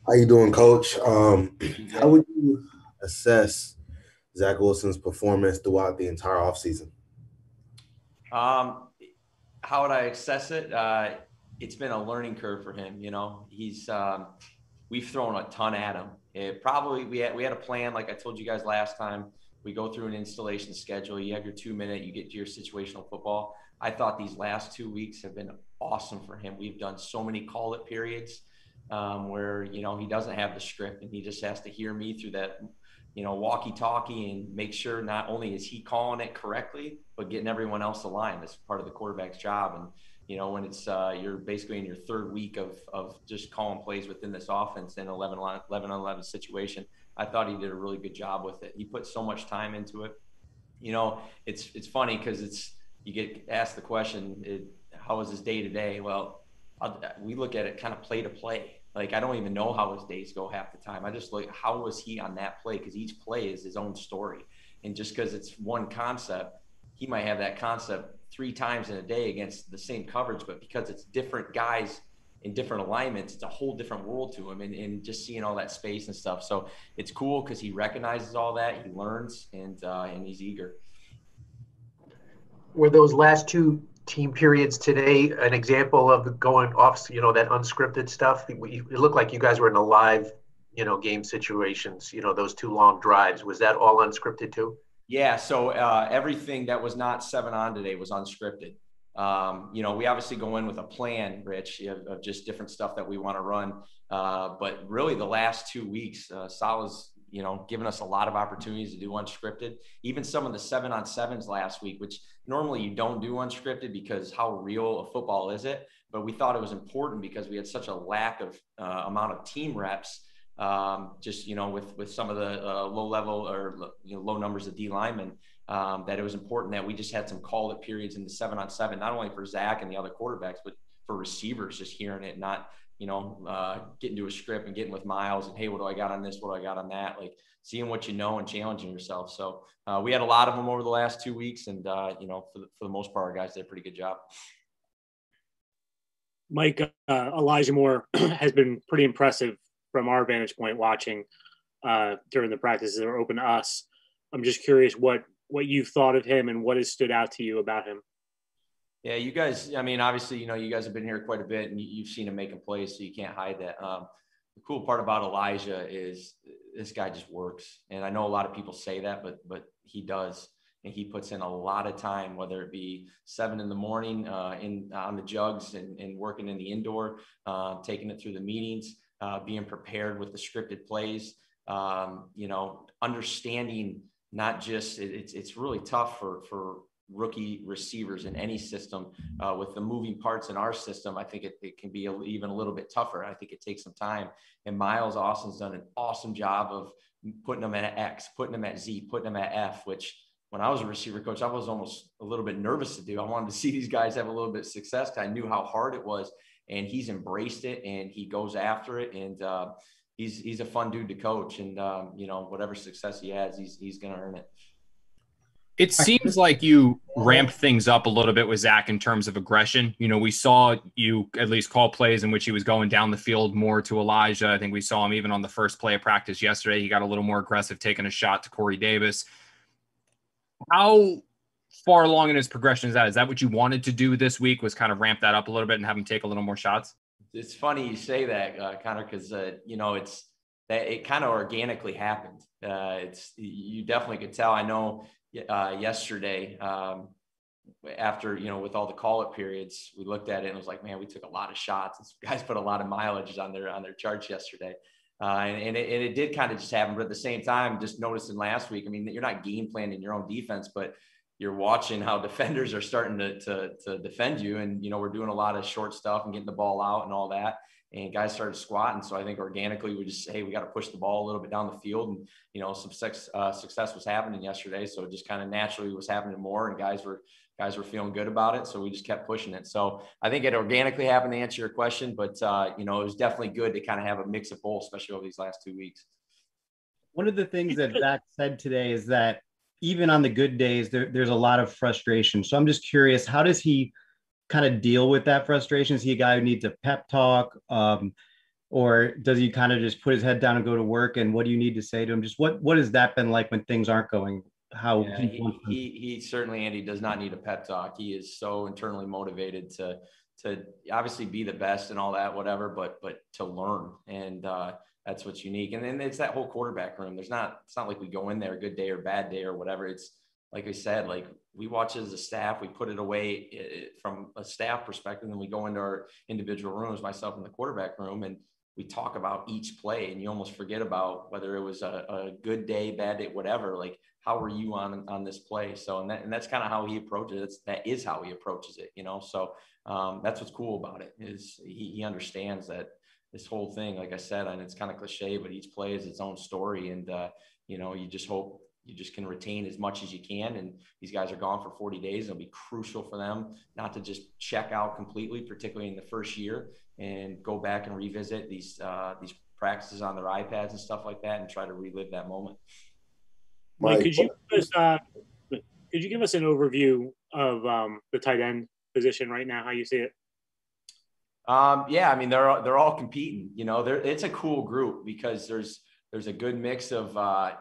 How you doing, Coach? How Good. would you assess Zach Wilson's performance throughout the entire offseason? Um, how would I assess it? It's been a learning curve for him. He's we've thrown a ton at him. We had a plan, like I told you guys last time. We go through an installation schedule. You have your 2 minute. You get to your situational football. I thought these last 2 weeks have been awesome for him. We've done so many call it periods where he doesn't have the script and he just has to hear me through that walkie talkie and make sure not only is he calling it correctly, but getting everyone else aligned. That's part of the quarterback's job. And when it's you're basically in your third week of just calling plays within this offense in 11 on 11 situation, I thought he did a really good job with it. He put so much time into it. It's funny because you get asked the question, how was his day to day? Well, we look at it kind of play to play. Like, I don't even know how his days go half the time. I just look, how was he on that play? Because each play is his own story. And just because it's one concept, he might have that concept 3 times in a day against the same coverage, but because it's different guys in different alignments, it's a whole different world to him, and just seeing all that space and stuff. So it's cool because he recognizes all that, he learns, and he's eager. Were those last two team periods today an example of going off, that unscripted stuff? It looked like you guys were in a live, game situations, those two long drives. Was that all unscripted too? Yeah, so everything that was not 7 on today was unscripted. We obviously go in with a plan, Rich, of just different stuff that we want to run. But really, the last 2 weeks, Salah's given us a lot of opportunities to do unscripted. Even some of the 7-on-7s last week, which normally you don't do unscripted because how real a football is it? But we thought it was important because we had such a lack of amount of team reps. Just with some of the low level or low numbers of D linemen, that it was important that we just had some call it periods in the 7-on-7, not only for Zach and the other quarterbacks, but for receivers, just hearing it, not getting to a script and getting with Miles and, hey, what do I got on this? What do I got on that? Like seeing what and challenging yourself. So we had a lot of them over the last 2 weeks, and for the most part, our guys did a pretty good job. Mike, Elijah Moore has been pretty impressive from our vantage point watching during the practices that were open to us. I'm just curious what you've thought of him and what has stood out to you about him. Yeah, you guys, I mean, obviously, you guys have been here quite a bit and you've seen him making plays, so you can't hide that. The cool part about Elijah is this guy just works. And I know a lot of people say that, but he does. And he puts in a lot of time, whether it be 7 in the morning on the jugs and working in the indoor, taking it through the meetings, being prepared with the scripted plays, understanding not just it's really tough for rookie receivers in any system with the moving parts in our system. I think it can be even a little bit tougher. I think it takes some time. And Miles Austin's done an awesome job of putting them at X, putting them at Z, putting them at F, which when I was a receiver coach, I was almost a little bit nervous to do. I wanted to see these guys have a little bit of success. I knew how hard it was, and he's embraced it and he goes after it. And he's a fun dude to coach. And whatever success he has, he's going to earn it. It seems like you ramped things up a little bit with Zach in terms of aggression. We saw you at least call plays in which he was going down the field more to Elijah. I think we saw him even on the first play of practice yesterday. He got a little more aggressive, taking a shot to Corey Davis. How far along in his progression is that? Is that what you wanted to do this week, was kind of ramp that up a little bit and have him take a little more shots? It's funny you say that, Connor, because, it's that it kind of organically happened. You definitely could tell. I know yesterday after, with all the call-up periods, we looked at it and it was like, man, we took a lot of shots. These guys put a lot of mileage on their charts yesterday. And it did kind of just happen. But at the same time, just noticing last week, I mean, you're not game planning your own defense, but you're watching how defenders are starting to defend you. And, we're doing a lot of short stuff and getting the ball out and all that. And guys started squatting. So I think organically we just, hey, we got to push the ball a little bit down the field. And, some success was happening yesterday. So it just kind of naturally was happening more, and guys were feeling good about it. So we just kept pushing it. So I think it organically happened, to answer your question, but it was definitely good to kind of have a mix of both, especially over these last 2 weeks. One of the things that Zach said today is that even on the good days, there's a lot of frustration. So I'm just curious, how does he kind of deal with that frustration? Is he a guy who needs a pep talk? or does he kind of just put his head down and go to work? And what do you need to say to him? Just what has that been like when things aren't going how Yeah, he certainly, Andy, does not need a pep talk. He is so internally motivated to obviously be the best and all that, whatever, but to learn. And that's what's unique. And then it's that whole quarterback room. It's not like we go in there a good day or bad day or whatever. It's like I said, like we watch it as a staff, we put it away from a staff perspective, and we go into our individual rooms, myself in the quarterback room, and we talk about each play, and you almost forget about whether it was a good day, bad day, whatever. Like, how are you on this play? So, and that's kind of how he approaches it. That is how he approaches it, So that's what's cool about it, is he understands that this whole thing, like I said, and it's kind of cliche, but each play is its own story. And, you just hope you just can retain as much as you can. And these guys are gone for 40 days. It'll be crucial for them not to just check out completely, particularly in the first year, and go back and revisit these practices on their iPads and stuff like that and try to relive that moment. Mike, could you give us an overview of the tight end position right now, how you see it? Yeah, I mean, they're all competing, it's a cool group because there's a good mix of, a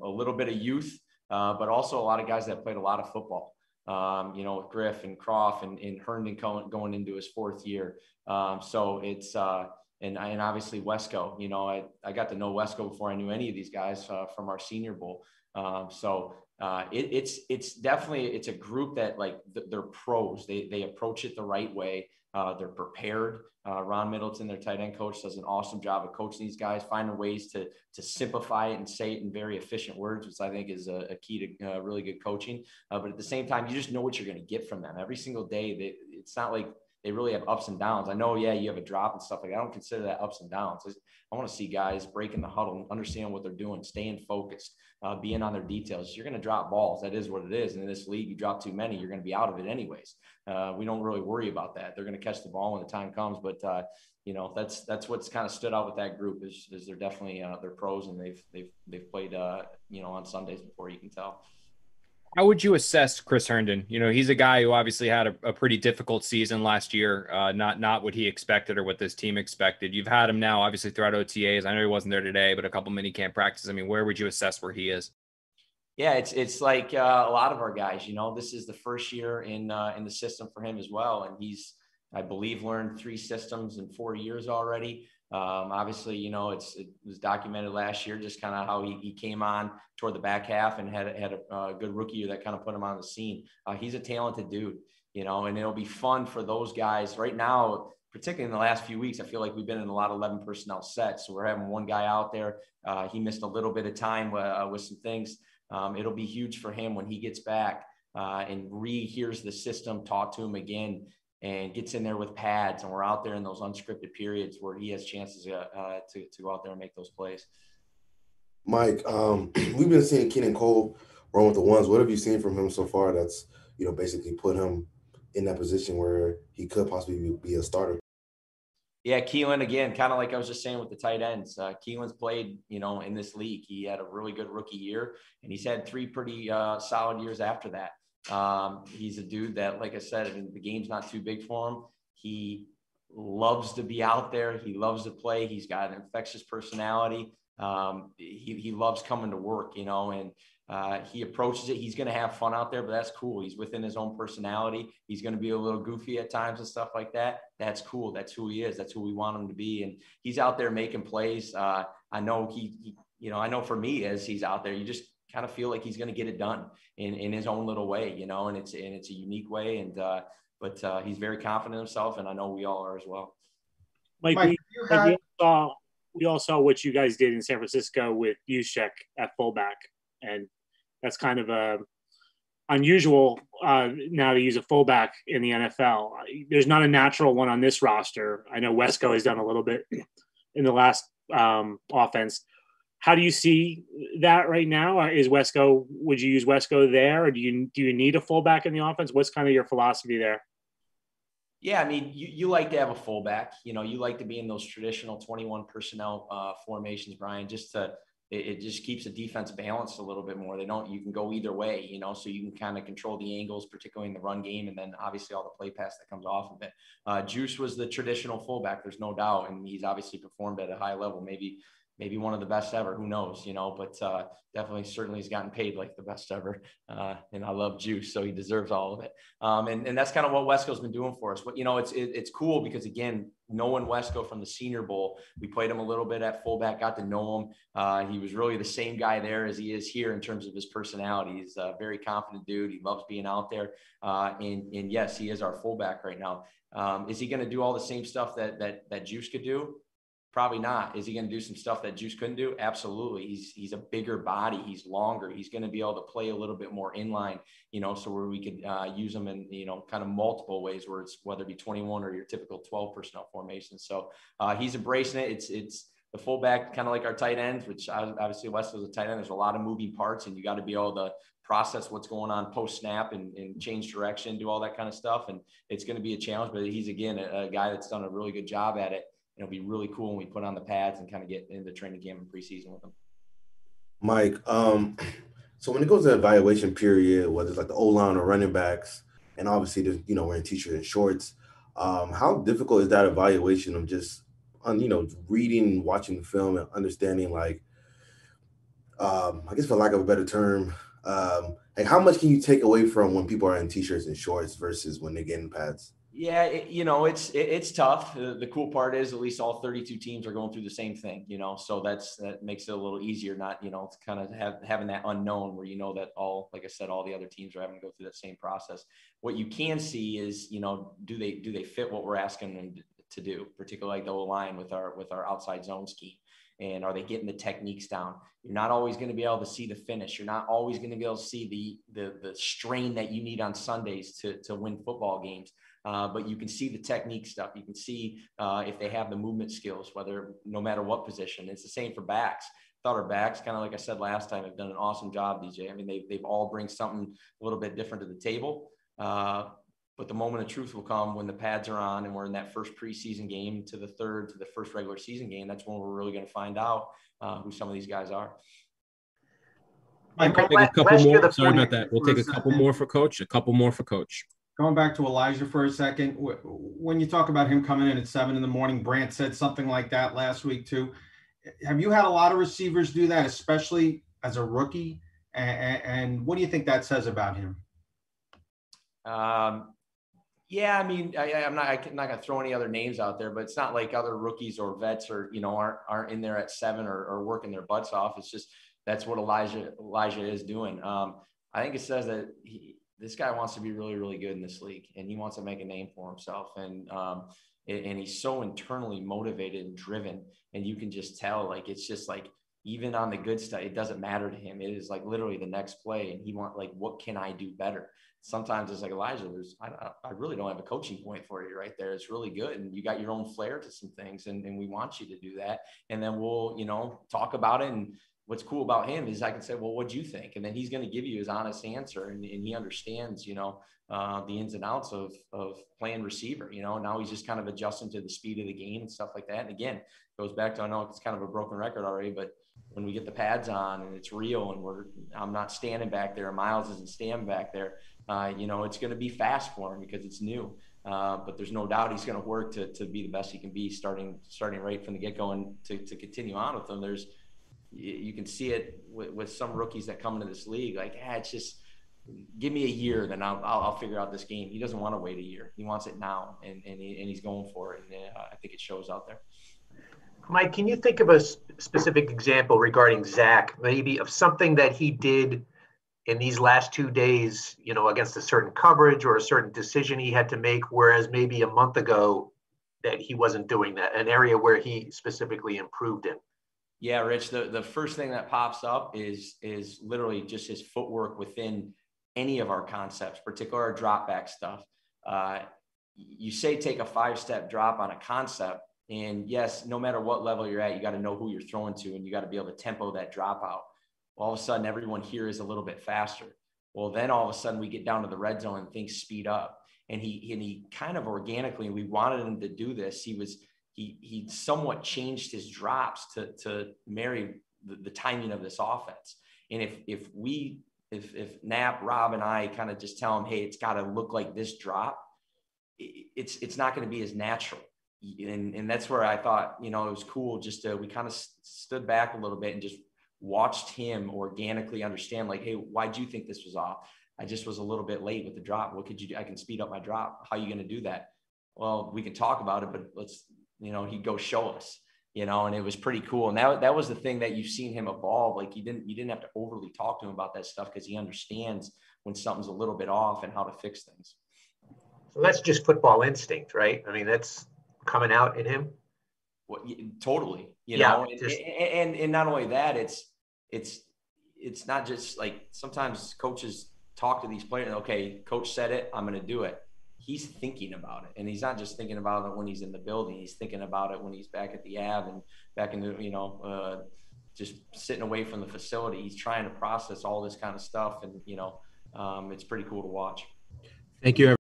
little bit of youth, but also a lot of guys that played a lot of football, with Griff and Croft and Herndon going into his fourth year. So it's, and obviously Wesco, I got to know Wesco before I knew any of these guys from our Senior Bowl. It's definitely, it's a group that they're pros. They approach it the right way. They're prepared. Ron Middleton, their tight end coach, does an awesome job of coaching these guys, finding ways to simplify it and say it in very efficient words, which I think is a key to really good coaching. But at the same time, you just know what you're going to get from them every single day. It's not like they really have ups and downs. I know, yeah, you have a drop and stuff like that. I don't consider that ups and downs. I want to see guys breaking the huddle, understand what they're doing, staying focused, being on their details. You're going to drop balls. That is what it is. And in this league, you drop too many, you're going to be out of it anyways. We don't really worry about that. They're going to catch the ball when the time comes. But, that's what's kind of stood out with that group is they're definitely they're pros, and they've played, on Sundays before, you can tell. How would you assess Chris Herndon? He's a guy who obviously had a pretty difficult season last year, not what he expected or what this team expected. You've had him now, obviously, throughout OTAs. I know he wasn't there today, but a couple minicamp practices. I mean, where would you assess where he is? Yeah, it's like a lot of our guys. This is the first year in the system for him as well, and he's, I believe, learned 3 systems in 4 years already. Obviously, it was documented last year, just kind of how he came on toward the back half and had a good rookie year that kind of put him on the scene. He's a talented dude, and it'll be fun for those guys right now, particularly in the last few weeks. I feel like we've been in a lot of 11 personnel sets. So we're having one guy out there. He missed a little bit of time with some things. It'll be huge for him when he gets back and hears the system taught to him again, and gets in there with pads, and we're out there in those unscripted periods where he has chances to go out there and make those plays. Mike, we've been seeing Keelan Cole run with the ones. What have you seen from him so far that's, basically put him in that position where he could possibly be a starter? Yeah, Keelan, again, kind of like I was just saying with the tight ends. Keelan's played, in this league. He had a really good rookie year, and he's had 3 pretty solid years after that. He's a dude that, like I said, the game's not too big for him. He loves to be out there. He loves to play. He's got an infectious personality. He loves coming to work, and he approaches it. He's going to have fun out there, but that's cool. He's within his own personality. He's going to be a little goofy at times and stuff like that. That's cool. That's who he is. That's who we want him to be. And he's out there making plays. I know I know for me, as he's out there, you just kind of feel like he's going to get it done in his own little way, and it's a unique way. And, but he's very confident in himself, and I know we all are as well. Mike, we all saw what you guys did in San Francisco with Juszczyk at fullback, and that's kind of unusual now to use a fullback in the NFL. There's not a natural one on this roster. I know Wesco has done a little bit in the last offense. How do you see that right now? Would you use Wesco there, or do you need a fullback in the offense? What's kind of your philosophy there? Yeah, I mean, you like to have a fullback. You like to be in those traditional 21 personnel formations, Brian, just to it just keeps the defense balanced a little bit more. You can go either way, you know, so you can kind of control the angles, particularly in the run game, and then obviously all the play pass that comes off of it. Juice was the traditional fullback, there's no doubt, and he's obviously performed at a high level, maybe one of the best ever, who knows, you know, but definitely certainly he's gotten paid like the best ever. And I love Juice, so he deserves all of it. And that's kind of what Wesco's been doing for us. But, you know, it's cool because, again, knowing Wesco from the Senior Bowl, we played him a little bit at fullback, got to know him. He was really the same guy there as he is here in terms of his personality. He's a very confident dude. He loves being out there. And yes, he is our fullback right now. Is he going to do all the same stuff that Juice could do? Probably not. Is he going to do some stuff that Juice couldn't do? Absolutely. He's a bigger body. He's longer. He's going to be able to play a little bit more inline, you know, so where we could use him in, you know, kind of multiple ways, where it's whether it be 21 or your typical 12 personnel formation. So he's embracing it. It's the fullback, kind of like our tight ends, which obviously West is a tight end. There's a lot of moving parts, and you got to be able to process what's going on post snap and change direction, do all that kind of stuff. And it's going to be a challenge, but he's, again, a guy that's done a really good job at it. It'll be really cool when we put on the pads and kind of get into training camp and preseason with them. Mike, so when it goes to evaluation period, whether it's like the O-line or running backs, and obviously there's, you know, wearing t-shirts and shorts, how difficult is that evaluation of just, you know, reading, watching the film and understanding, like, I guess for lack of a better term, like how much can you take away from when people are in t-shirts and shorts versus when they get in pads? Yeah, you know, it's tough. The cool part is at least all 32 teams are going through the same thing, you know, so that makes it a little easier, not, you know, it's kind of having that unknown where, you know, that all, like I said, all the other teams are having to go through that same process. What you can see is, you know, do they fit what we're asking them to do, particularly like the O-line with our outside zone scheme. And are they getting the techniques down? You're not always going to be able to see the finish. You're not always going to be able to see the strain that you need on Sundays to win football games. But you can see the technique stuff. You can see if they have the movement skills, no matter what position. It's the same for backs. I thought our backs, kind of like I said last time, have done an awesome job, DJ. I mean, they've all bring something a little bit different to the table. But the moment of truth will come when the pads are on and we're in that first preseason game to the first regular season game. That's when we're really going to find out who some of these guys are. Mike, we'll take a couple more. Sorry about that. We'll take a couple more for Coach. Going back to Elijah for a second, when you talk about him coming in at 7 a.m, Brant said something like that last week too. Have you had a lot of receivers do that, especially as a rookie? And what do you think that says about him? Yeah, I mean, I'm not going to throw any other names out there, but it's not like other rookies or vets or, you know, aren't in there at 7 or working their butts off. It's just that's what Elijah is doing. I think it says that this guy wants to be really, really good in this league, and he wants to make a name for himself. And he's so internally motivated and driven, and you can just tell, like, it's just like, even on the good stuff, it doesn't matter to him. It is like literally the next play, and he wants, like, what can I do better? Sometimes it's like, Elijah, I really don't have a coaching point for you right there. It's really good. And you got your own flair to some things, and we want you to do that. And then we'll, you know, talk about it. And what's cool about him is I can say, well, what'd you think? And then he's going to give you his honest answer. And he understands, you know, the ins and outs of playing receiver, you know. Now he's just kind of adjusting to the speed of the game and stuff like that. And again, it goes back to, I know it's kind of a broken record already, but when we get the pads on and it's real and I'm not standing back there, Miles isn't standing back there, you know, it's going to be fast for him because it's new. But there's no doubt he's going to work to be the best he can be, starting right from the get-go, and to continue on with them. You can see it with some rookies that come into this league, like, it's just, give me a year, then I'll figure out this game. He doesn't want to wait a year. He wants it now, and he's going for it. And I think it shows out there. Mike, can you think of a specific example regarding Zach, maybe of something that he did in these last 2 days, you know, against a certain coverage or a certain decision he had to make, whereas maybe a month ago that he wasn't doing that, an area where he specifically improved in? Yeah, Rich, the first thing that pops up is literally just his footwork within any of our concepts, particularly our drop back stuff. You say take a 5-step drop on a concept, and yes, no matter what level you're at, you got to know who you're throwing to, and you got to be able to tempo that drop out. All of a sudden, everyone here is a little bit faster. Well, then all of a sudden we get down to the red zone and things speed up. And he kind of organically, we wanted him to do this. He he somewhat changed his drops to marry the timing of this offense. And if Knapp, Rob, and I kind of just tell him, hey, it's got to look like this drop, it's not going to be as natural. And that's where I thought, it was cool just we kind of stood back a little bit and just watched him organically understand, like, hey, why'd you think this was off? I just was a little bit late with the drop. What could you do? I can speed up my drop. How are you going to do that? Well, we can talk about it, but let's, he'd go show us, and it was pretty cool. And that was the thing that you've seen him evolve. Like you didn't have to overly talk to him about that stuff because he understands when something's a little bit off and how to fix things. So that's just football instinct, right? I mean, that's coming out in him. Well, totally, and not only that, it's not just like sometimes coaches talk to these players. Okay, coach said it, I'm going to do it. He's thinking about it, and he's not just thinking about it when he's in the building. He's thinking about it when he's back at the Ave and back in the, just sitting away from the facility. He's trying to process all this kind of stuff, and it's pretty cool to watch. Thank you, everyone.